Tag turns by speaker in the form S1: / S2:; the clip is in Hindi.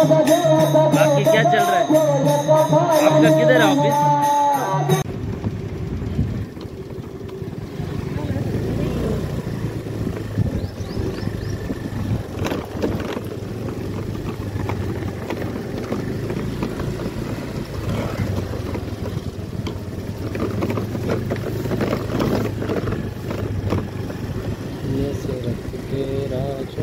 S1: बाकी क्या चल रहा है? आपका किधर है ऑफिस? ये से रख के राज